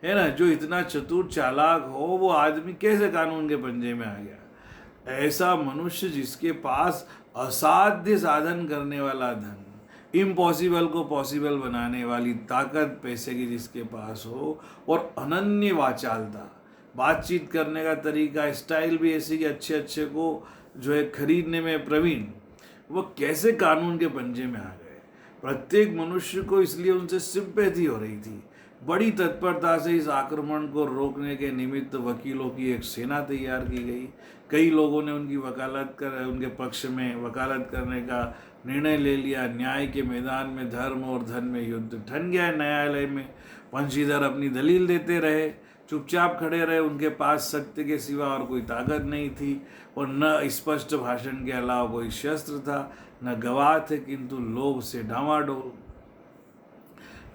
है ना। जो इतना चतुर चालाक हो, वो आदमी कैसे कानून के पंजे में आ गया। ऐसा मनुष्य जिसके पास असाध्य साधन करने वाला धन, इम्पॉसिबल को पॉसिबल बनाने वाली ताकत पैसे की जिसके पास हो, और अनन्य वाचालता, बातचीत करने का तरीका, स्टाइल भी ऐसी कि अच्छे अच्छे को जो है खरीदने में प्रवीण, वो कैसे कानून के पंजे में आ गए। प्रत्येक मनुष्य को इसलिए उनसे सिंपैथी हो रही थी। बड़ी तत्परता से इस आक्रमण को रोकने के निमित्त वकीलों की एक सेना तैयार की गई। कई लोगों ने उनके पक्ष में वकालत करने का निर्णय ले लिया। न्याय के मैदान में धर्म और धन में युद्ध ठन गया। न्यायालय में वंशीधर अपनी दलील देते रहे, चुपचाप खड़े रहे। उनके पास सत्य के सिवा और कोई ताकत नहीं थी, और न स्पष्ट भाषण के अलावा कोई शस्त्र था, न गवाह थे, किंतु लोभ से डामाडोल।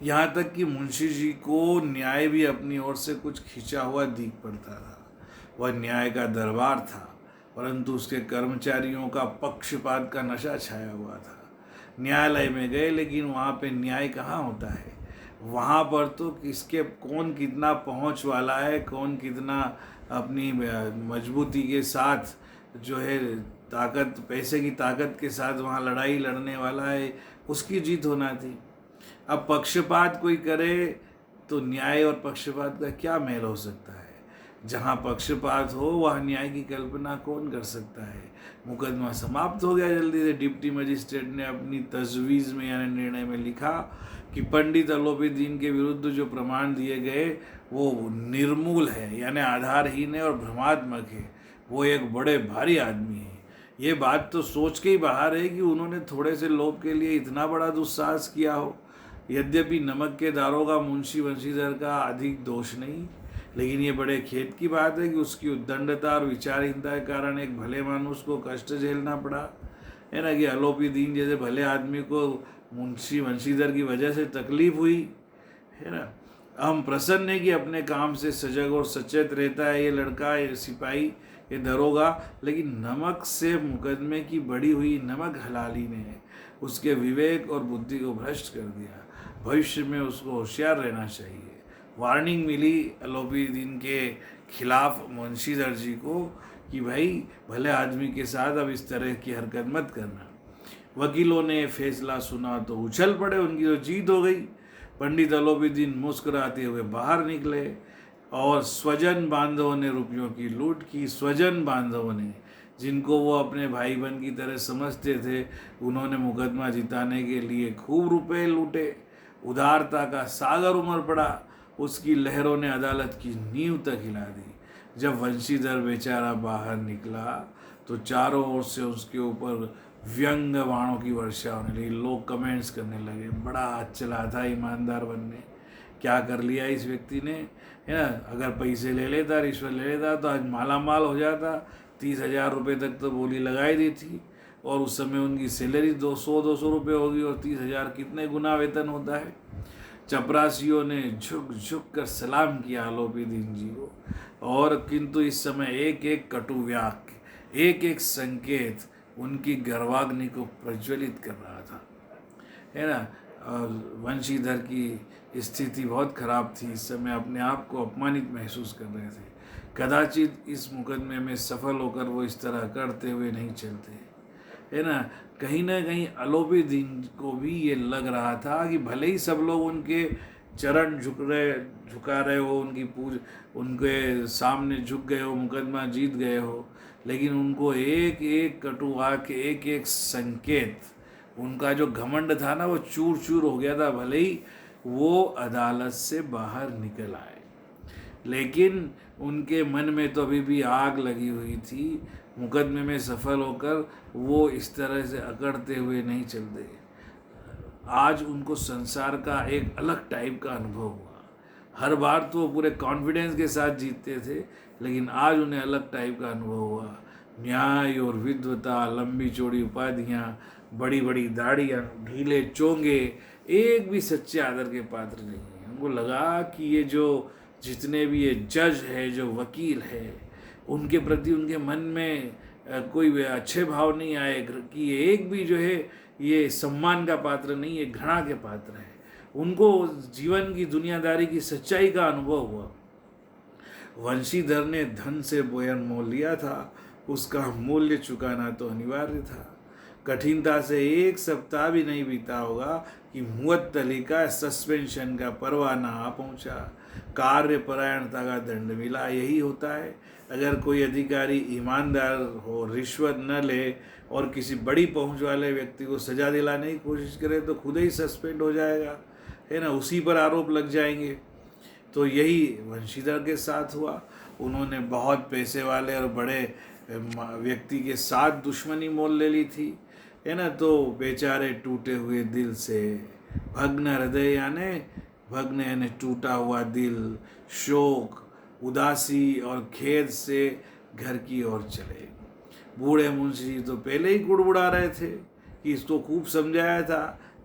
यहाँ तक कि मुंशी जी को न्याय भी अपनी ओर से कुछ खींचा हुआ दिख पड़ता था। वह न्याय का दरबार था, परंतु उसके कर्मचारियों का पक्षपात का नशा छाया हुआ था। न्यायालय में गए, लेकिन वहाँ पे न्याय कहाँ होता है। वहाँ पर तो किसके कौन कितना पहुँच वाला है, कौन कितना अपनी मजबूती के साथ जो है ताकत, पैसे की ताकत के साथ वहाँ लड़ाई लड़ने वाला है, उसकी जीत होना थी। अब पक्षपात कोई करे तो न्याय और पक्षपात का क्या मेल हो सकता है। जहाँ पक्षपात हो वहाँ न्याय की कल्पना कौन कर सकता है। मुकदमा समाप्त हो गया जल्दी से। डिप्टी मजिस्ट्रेट ने अपनी तजवीज़ में यानी निर्णय में लिखा कि पंडित अलोपी दीन के विरुद्ध जो प्रमाण दिए गए वो निर्मूल है, यानी आधारहीन है और भ्रमात्मक है। वो एक बड़े भारी आदमी हैं। ये बात तो सोच के ही बाहर है कि उन्होंने थोड़े से लोभ के लिए इतना बड़ा दुस्साहस किया हो। यद्यपि नमक के दारोगा मुंशी बंशीधर का अधिक दोष नहीं, लेकिन ये बड़े खेद की बात है कि उसकी उद्दंडता और विचारहीनता के कारण एक भले मानुष को कष्ट झेलना पड़ा, है ना। कि आलोपी दीन जैसे भले आदमी को मुंशी बंशीधर की वजह से तकलीफ हुई, है ना। हम प्रसन्न है कि अपने काम से सजग और सचेत रहता है ये लड़का, ये सिपाही, ये दरोगा, लेकिन नमक से मुकदमे की बड़ी हुई नमक हलाली ने उसके विवेक और बुद्धि को भ्रष्ट कर दिया। भविष्य में उसको होशियार रहना चाहिए। वार्निंग मिली आलोपी दीन के खिलाफ बंशीधर जी को कि भाई भले आदमी के साथ अब इस तरह की हरकत मत करना। वकीलों ने फैसला सुना तो उछल पड़े, उनकी तो जीत हो गई। पंडित आलोपी दीन मुस्कुराते हुए बाहर निकले और स्वजन बांधवों ने रुपयों की लूट की। स्वजन बांधवों ने, जिनको वो अपने भाई बहन की तरह समझते थे, उन्होंने मुकदमा जिताने के लिए खूब रुपए लूटे। उदारता का सागर उमड़ पड़ा, उसकी लहरों ने अदालत की नींव तक हिला दी। जब वंशीधर बेचारा बाहर निकला तो चारों ओर से उसके ऊपर व्यंग बाणों की वर्षा होने लगी। लोग कमेंट्स करने लगे, बड़ा हाथ चला था ईमानदार बनने, क्या कर लिया इस व्यक्ति ने, है ना। अगर पैसे ले लेता, रिश्वत ले लेता तो आज माला माल हो जाता। 30,000 रुपये तक तो बोली लगाई दी थी, और उस समय उनकी सैलरी 200 रुपये होगी, और 30,000 कितने गुना वेतन होता है। चपरासियों ने झुक झुक कर सलाम किया आलोपी दीन जी को, और किंतु इस समय एक एक कटु वाक्य, एक एक संकेत उनकी गर्वाग्नि को प्रज्वलित कर रहा था, है ना। वंशीधर की स्थिति बहुत खराब थी। इस समय अपने आप को अपमानित महसूस कर रहे थे। कदाचित इस मुकदमे में सफल होकर वो इस तरह करते हुए नहीं चलते, है ना। कहीं ना कहीं आलोपी दीन को भी ये लग रहा था कि भले ही सब लोग उनके चरण झुका रहे हो, उनके सामने झुक गए हो, मुकदमा जीत गए हो, लेकिन उनको एक एक कटु वाक्य, एक एक संकेत, उनका जो घमंड था ना वो चूर चूर हो गया था। भले ही वो अदालत से बाहर निकल आए, लेकिन उनके मन में तो अभी भी आग लगी हुई थी। मुकदमे में सफल होकर वो इस तरह से अकड़ते हुए नहीं चलते। आज उनको संसार का एक अलग टाइप का अनुभव हुआ। हर बार तो वो पूरे कॉन्फिडेंस के साथ जीतते थे, लेकिन आज उन्हें अलग टाइप का अनुभव हुआ। न्याय और विद्वता, लंबी चौड़ी उपाधियाँ, बड़ी बड़ी दाढ़ियाँ, ढीले चोंगे, एक भी सच्चे आदर के पात्र नहीं है। उनको लगा कि ये जो जितने भी ये जज है, जो वकील है, उनके प्रति उनके मन में कोई अच्छे भाव नहीं आए कि ये एक भी जो है ये सम्मान का पात्र नहीं, ये घृणा के पात्र है। उनको जीवन की दुनियादारी की सच्चाई का अनुभव हुआ। वंशीधर ने धन से बोयन मोल लिया था, उसका मूल्य चुकाना तो अनिवार्य था। कठिनता से एक सप्ताह भी नहीं बीता होगा कि मुअत्तली का सस्पेंशन का परवाना आ पहुंचा। कार्यपरायणता का दंड मिला। यही होता है, अगर कोई अधिकारी ईमानदार हो, रिश्वत न ले और किसी बड़ी पहुंच वाले व्यक्ति को सजा दिलाने की कोशिश करे तो खुद ही सस्पेंड हो जाएगा, है ना, उसी पर आरोप लग जाएंगे। तो यही वंशीधर के साथ हुआ। उन्होंने बहुत पैसे वाले और बड़े व्यक्ति के साथ दुश्मनी मोल ले ली थी, है ना। तो बेचारे टूटे हुए दिल से, भग्न हृदय यानी टूटा हुआ दिल, शोक, उदासी और खेद से घर की ओर चले। बूढ़े मुंशी तो पहले ही गुड़गुड़ा रहे थे कि इसको खूब समझाया था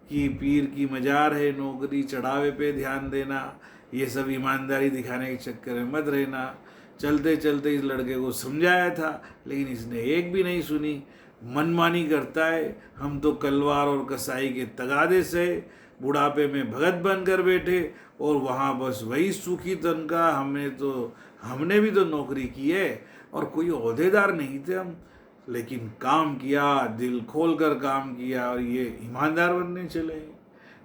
कि पीर की मजार है नौकरी, चढ़ावे पे ध्यान देना, ये सब ईमानदारी दिखाने के चक्कर में मत रहना। चलते चलते इस लड़के को समझाया था, लेकिन इसने एक भी नहीं सुनी। मनमानी करता है। हम तो कलवार और कसाई के तगादे से बुढ़ापे में भगत बनकर बैठे, और वहाँ बस वही सूखी तनख्वाह। हमने भी तो नौकरी की है, और कोई ओहदेदार नहीं थे हम, लेकिन काम किया, दिल खोल कर काम किया, और ये ईमानदार बनने चले।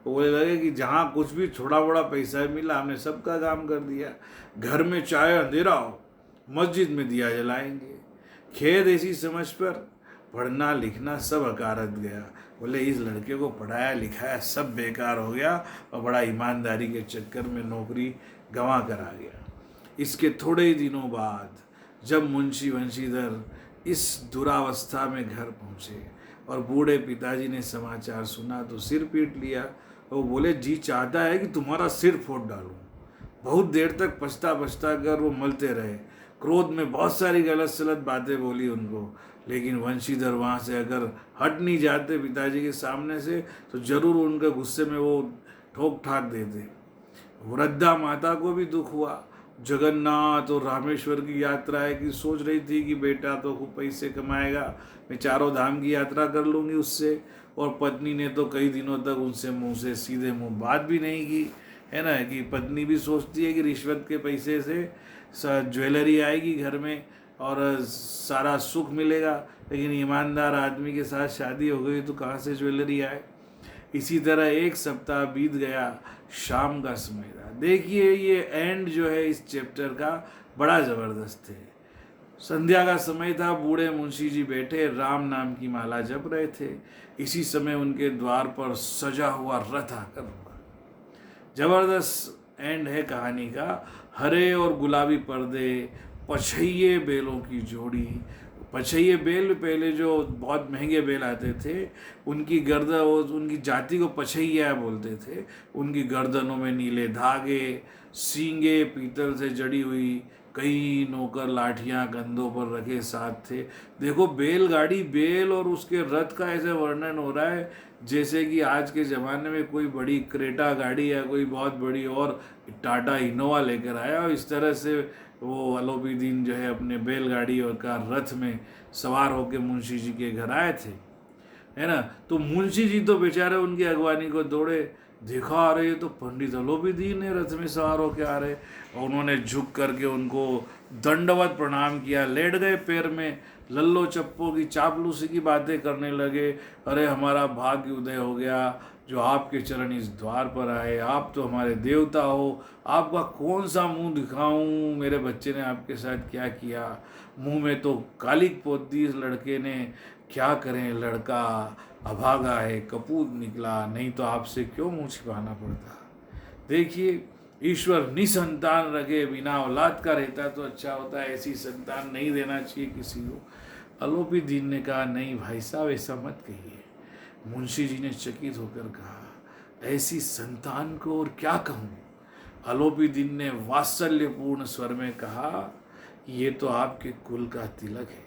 बोले लगे कि जहाँ कुछ भी थोड़ा बड़ा पैसा मिला हमने सबका काम कर दिया। घर में चाहे अंधेरा हो, मस्जिद में दिया जलाएंगे। खेद ऐसी समझ पर पढ़ना लिखना सब अकारत गया। बोले इस लड़के को पढ़ाया लिखाया सब बेकार हो गया, और बड़ा ईमानदारी के चक्कर में नौकरी गंवा कर आ गया। इसके थोड़े ही दिनों बाद जब मुंशी वंशीधर इस दुरावस्था में घर पहुँचे और बूढ़े पिताजी ने समाचार सुना तो सिर पीट लिया। वो बोले, जी चाहता है कि तुम्हारा सिर फोड़ डालूं। बहुत देर तक पछता पछता कर वो मलते रहे। क्रोध में बहुत सारी गलत सलत बातें बोली उनको, लेकिन वंशीधर वहाँ से अगर हट नहीं जाते पिताजी के सामने से तो जरूर उनके गुस्से में वो ठोक ठाक देते। वृद्धा माता को भी दुख हुआ। जगन्नाथ और रामेश्वर की यात्रा है कि सोच रही थी कि बेटा तो खूब पैसे कमाएगा, मैं चारों धाम की यात्रा कर लूँगी उससे। और पत्नी ने तो कई दिनों तक उनसे मुंह से सीधे मुंह बात भी नहीं की, है ना। कि पत्नी भी सोचती है कि रिश्वत के पैसे से ज्वेलरी आएगी घर में और सारा सुख मिलेगा, लेकिन ईमानदार आदमी के साथ शादी हो गई तो कहाँ से ज्वेलरी आए। इसी तरह एक सप्ताह बीत गया। शाम का समय था। देखिए ये एंड जो है इस चैप्टर का बड़ा ज़बरदस्त है। संध्या का समय था। बूढ़े मुंशी जी बैठे राम नाम की माला जप रहे थे। इसी समय उनके द्वार पर सजा हुआ रथ आकर रुका। जबरदस्त एंड है कहानी का। हरे और गुलाबी पर्दे, पछैये बेलों की जोड़ी। पछैये बेल पहले जो बहुत महंगे बेल आते थे, उनकी गर्दन, उनकी जाति को पछैया बोलते थे। उनकी गर्दनों में नीले धागे, सींगे पीतल से जड़ी हुई, कई नौकर लाठियां कंधों पर रखे साथ थे। देखो बैलगाड़ी, बैल और उसके रथ का ऐसे वर्णन हो रहा है जैसे कि आज के ज़माने में कोई बड़ी क्रेटा गाड़ी या कोई बहुत बड़ी और टाटा इनोवा लेकर आया, और इस तरह से वो अलोपी दीन जो है अपने बैलगाड़ी और का रथ में सवार होकर मुंशी जी के घर आए थे, है ना। तो मुंशी जी तो बेचारे उनकी अगवानी को दौड़े। देखा, आ रहे तो पंडित अलोपी दीन ने रथ में सवार होकर आ रहे, और उन्होंने झुक करके उनको दंडवत प्रणाम किया, लेट गए पैर में, लल्लो चप्पो की चापलूसी की बातें करने लगे। अरे हमारा भाग्य उदय हो गया जो आपके चरण इस द्वार पर आए, आप तो हमारे देवता हो, आपका कौन सा मुंह दिखाऊं, मेरे बच्चे ने आपके साथ क्या किया, मुंह में तो कालिक पोती इस लड़के ने, क्या करें, लड़का अभागा है, कपूत निकला, नहीं तो आपसे क्यों मुंह छिपाना पड़ता। देखिए, ईश्वर निसंतान रखे, बिना औलाद का रहता तो अच्छा होता है, ऐसी संतान नहीं देना चाहिए किसी को। अलोपी दीन ने कहा, नहीं भाई साहब ऐसा मत कहिए। मुंशी जी ने चकित होकर कहा, ऐसी संतान को और क्या कहूँ। अलोपी दीन ने वात्सल्यपूर्ण स्वर में कहा कि ये तो आपके कुल का तिलक है।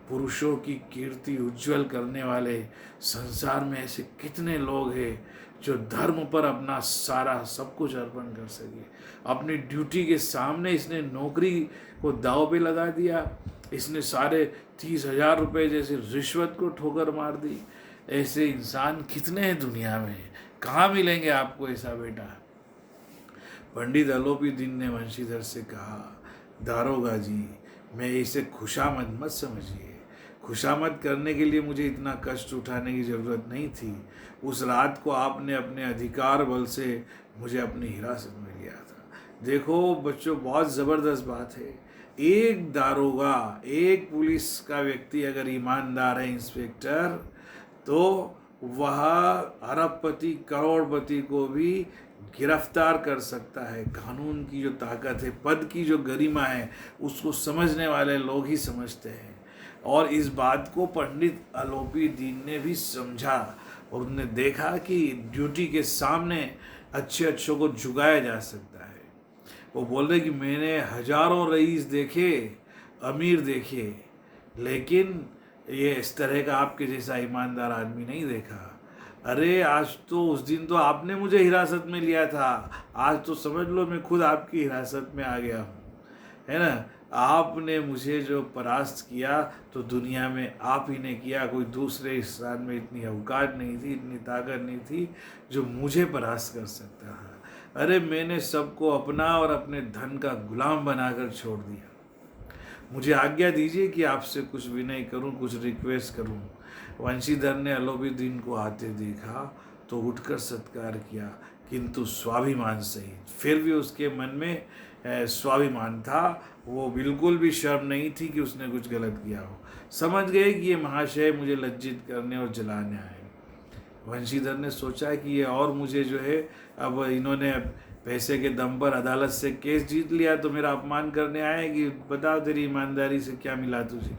पुरुषों की कीर्ति उज्जवल करने वाले संसार में ऐसे कितने लोग हैं जो धर्म पर अपना सारा सब कुछ अर्पण कर सके। अपनी ड्यूटी के सामने इसने नौकरी को दांव पे लगा दिया, इसने सारे 30,000 रुपये जैसे रिश्वत को ठोकर मार दी। ऐसे इंसान कितने हैं दुनिया में, कहाँ मिलेंगे आपको ऐसा बेटा। पंडित अलोपी दीन ने वंशीधर से कहा, दारोगा जी, मैं इसे खुशामद मत समझिए। खुशामद करने के लिए मुझे इतना कष्ट उठाने की ज़रूरत नहीं थी। उस रात को आपने अपने अधिकार बल से मुझे अपनी हिरासत में लिया था। देखो बच्चों, बहुत ज़बरदस्त बात है। एक दारोगा, एक पुलिस का व्यक्ति अगर ईमानदार है इंस्पेक्टर, तो वह अरबपति करोड़पति को भी गिरफ्तार कर सकता है। कानून की जो ताकत है, पद की जो गरिमा है, उसको समझने वाले लोग ही समझते हैं। और इस बात को पंडित अलोपी दीन ने भी समझा, और उन्होंने देखा कि ड्यूटी के सामने अच्छे अच्छों को झुकाया जा सकता है। वो बोल रहे कि मैंने हजारों रईस देखे, अमीर देखे, लेकिन ये इस तरह का आपके जैसा ईमानदार आदमी नहीं देखा। अरे आज तो, उस दिन तो आपने मुझे हिरासत में लिया था, आज तो समझ लो मैं खुद आपकी हिरासत में आ गया हूँ, है ना। आपने मुझे जो परास्त किया तो दुनिया में आप ही ने किया, कोई दूसरे इंसान में इतनी औकात नहीं थी, इतनी ताकत नहीं थी जो मुझे परास्त कर सकता है। अरे मैंने सबको अपना और अपने धन का गुलाम बनाकर छोड़ दिया। मुझे आज्ञा दीजिए कि आपसे कुछ विनय करूं, कुछ रिक्वेस्ट करूं। वंशीधर ने अलोपी दीन को आते देखा तो उठकर सत्कार किया, किंतु स्वाभिमान सहित। फिर भी उसके मन में स्वाभिमान था, वो बिल्कुल भी शर्म नहीं थी कि उसने कुछ गलत किया हो। समझ गए कि ये महाशय मुझे लज्जित करने और जलाने आए। वंशीधर ने सोचा कि ये और मुझे जो है, अब इन्होंने पैसे के दम पर अदालत से केस जीत लिया तो मेरा अपमान करने आए कि बताओ तेरी ईमानदारी से क्या मिला तुझे,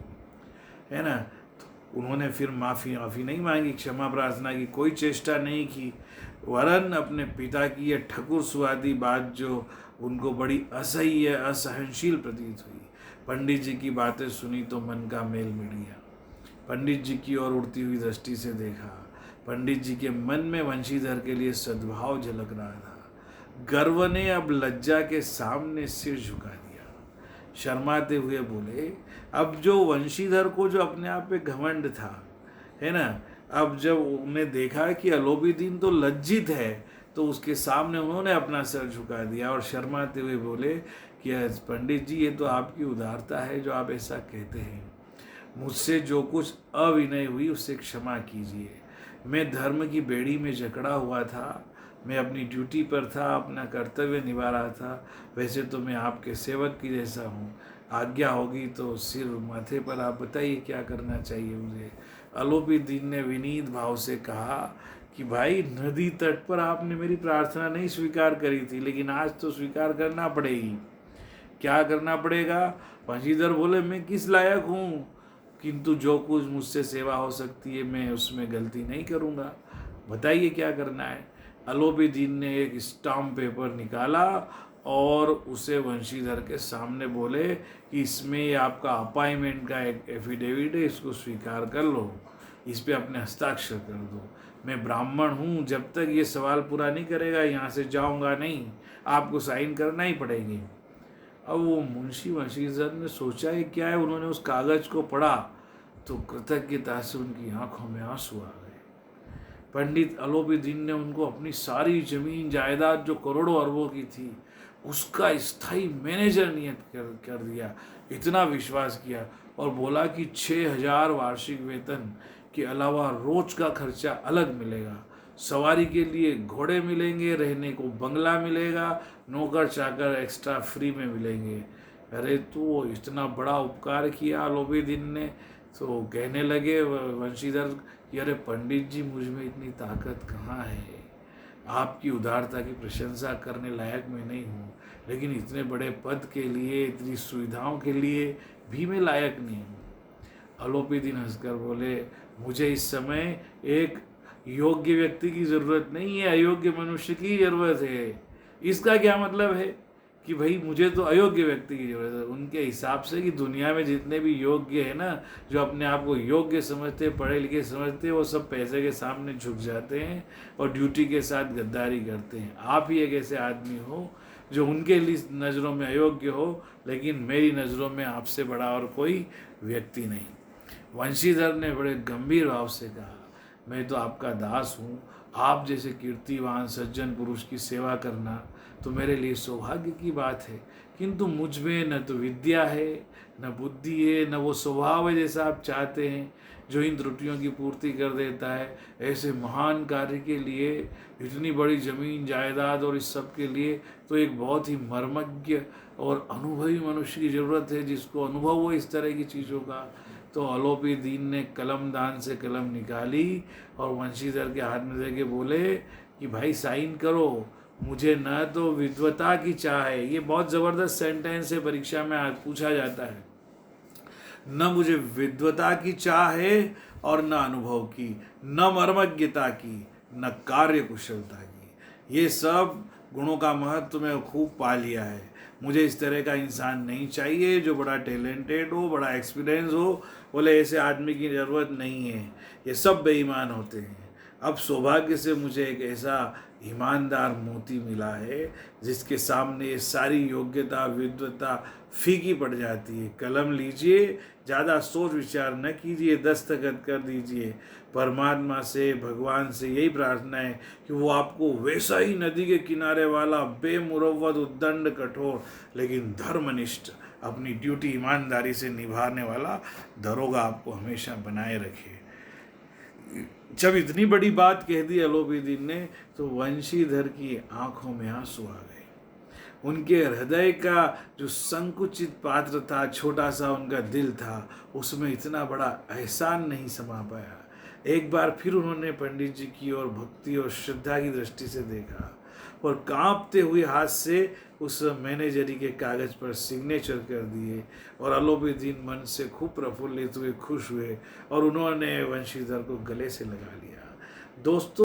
है ना। तो उन्होंने फिर माफ़ी नहीं मांगी, क्षमा प्रार्थना की, कोई चेष्टा नहीं की, वरन अपने पिता की यह ठकुर सुहादी बात जो उनको बड़ी असह्य असहनशील प्रतीत हुई। पंडित जी की बातें सुनी तो मन का मेल मिट गया। पंडित जी की ओर उड़ती हुई दृष्टि से देखा। पंडित जी के मन में वंशीधर के लिए सद्भाव झलक रहा था। गर्व ने अब लज्जा के सामने सिर झुका दिया। शर्माते हुए बोले, अब जो वंशीधर को जो अपने आप पे घमंड था, है ना, अब जब उन्हें देखा कि अलोपीदीन तो लज्जित है तो उसके सामने उन्होंने अपना सिर झुका दिया और शर्माते हुए बोले कि पंडित जी ये तो आपकी उदारता है जो आप ऐसा कहते हैं। मुझसे जो कुछ अविनय हुई उससे क्षमा कीजिए। मैं धर्म की बेड़ी में जकड़ा हुआ था, मैं अपनी ड्यूटी पर था, अपना कर्तव्य निभा रहा था। वैसे तो मैं आपके सेवक की जैसा हूँ, आज्ञा होगी तो सिर माथे पर, आप बताइए क्या करना चाहिए मुझे। अलोपीदीन ने विनीत भाव से कहा कि भाई नदी तट पर आपने मेरी प्रार्थना नहीं स्वीकार करी थी, लेकिन आज तो स्वीकार करना पड़ेगी। क्या करना पड़ेगा? वंशीधर बोले, मैं किस लायक हूँ, किंतु जो कुछ मुझसे सेवा हो सकती है मैं उसमें गलती नहीं करूँगा, बताइए क्या करना है। अलोपीदीन ने एक स्टाम्प पेपर निकाला और उसे वंशीधर के सामने बोले कि इसमें ये आपका अपॉइंटमेंट का एक एफिडेविट है, इसको स्वीकार कर लो, इस पे अपने हस्ताक्षर कर दो। मैं ब्राह्मण हूँ, जब तक ये सवाल पूरा नहीं करेगा यहाँ से जाऊँगा नहीं, आपको साइन करना ही पड़ेगी। अब वो मुंशी वंशीधर ने सोचा ही क्या है, उन्होंने उस कागज़ को पढ़ा तो कृतज्ञता से उनकी आंखों में आंसू आ गए। पंडित अलोपीदीन ने उनको अपनी सारी जमीन जायदाद जो करोड़ों अरबों की थी उसका स्थायी मैनेजर नियत कर दिया। इतना विश्वास किया और बोला कि 6,000 वार्षिक वेतन के अलावा रोज का खर्चा अलग मिलेगा, सवारी के लिए घोड़े मिलेंगे, रहने को बंगला मिलेगा, नौकर चाकर एक्स्ट्रा फ्री में मिलेंगे। अरे तो इतना बड़ा उपकार किया अलोपीदीन ने। तो कहने लगे वंशीधर कि अरे पंडित जी, मुझ में इतनी ताकत कहाँ है, आपकी उदारता की प्रशंसा करने लायक मैं नहीं हूँ, लेकिन इतने बड़े पद के लिए, इतनी सुविधाओं के लिए भी मैं लायक नहीं हूँ। अलोपीदीन हंसकर बोले, मुझे इस समय एक योग्य व्यक्ति की ज़रूरत नहीं है, अयोग्य मनुष्य की ज़रूरत है। इसका क्या मतलब है कि भाई मुझे तो अयोग्य व्यक्ति की ज़रूरत है। उनके हिसाब से कि दुनिया में जितने भी योग्य है ना, जो अपने आप को योग्य समझते, पढ़े लिखे समझते, वो सब पैसे के सामने झुक जाते हैं और ड्यूटी के साथ गद्दारी करते हैं। आप ही एक ऐसे आदमी हो जो उनके लिए नज़रों में अयोग्य हो, लेकिन मेरी नज़रों में आपसे बड़ा और कोई व्यक्ति नहीं। वंशीधर ने बड़े गंभीर भाव से कहा, मैं तो आपका दास हूँ, आप जैसे कीर्तिवान सज्जन पुरुष की सेवा करना तो मेरे लिए सौभाग्य की बात है, किंतु मुझ में न तो विद्या है, न बुद्धि है, न वो स्वभाव है जैसा आप चाहते हैं जो इन त्रुटियों की पूर्ति कर देता है। ऐसे महान कार्य के लिए, इतनी बड़ी जमीन जायदाद और इस सब के लिए तो एक बहुत ही मर्मज्ञ और अनुभवी मनुष्य की ज़रूरत है, जिसको अनुभव हो इस तरह की चीज़ों का। तो अलोपीदीन ने कलमदान से कलम निकाली और वंशीधर के हाथ में दे के बोले कि भाई साइन करो, मुझे न तो विद्वता की चाह है, ये बहुत ज़बरदस्त सेंटेंस है, परीक्षा में आज पूछा जाता है, न मुझे विद्वता की चाह है और न अनुभव की, न मर्मज्ञता की, न कार्य कुशलता की। ये सब गुणों का महत्व मैं खूब पा लिया है। मुझे इस तरह का इंसान नहीं चाहिए जो बड़ा टैलेंटेड हो, बड़ा एक्सपीरियंस हो, बोले ऐसे आदमी की ज़रूरत नहीं है, ये सब बेईमान होते हैं। अब सौभाग्य से मुझे एक ऐसा ईमानदार मोती मिला है जिसके सामने ये सारी योग्यता विद्वता फीकी पड़ जाती है। कलम लीजिए, ज़्यादा सोच विचार न कीजिए, दस्तखत कर दीजिए। परमात्मा से, भगवान से यही प्रार्थना है कि वो आपको वैसा ही नदी के किनारे वाला बेमुरव्वत उद्दंड कठोर लेकिन धर्मनिष्ठ, अपनी ड्यूटी ईमानदारी से निभाने वाला दरोगा आपको हमेशा बनाए रखे। जब इतनी बड़ी बात कह दी अलोपीदीन ने तो वंशीधर की आंखों में आंसू आ गए। उनके हृदय का जो संकुचित पात्र था, छोटा सा उनका दिल था, उसमें इतना बड़ा एहसान नहीं समा पाया। एक बार फिर उन्होंने पंडित जी की ओर भक्ति और श्रद्धा की दृष्टि से देखा। और कांपते हुए हाथ से उस मैनेजरी के कागज़ पर सिग्नेचर कर दिए और अलोपीदीन मन से खूब प्रफुल्लित हुए, खुश हुए और उन्होंने वंशीधर को गले से लगा लिया। दोस्तों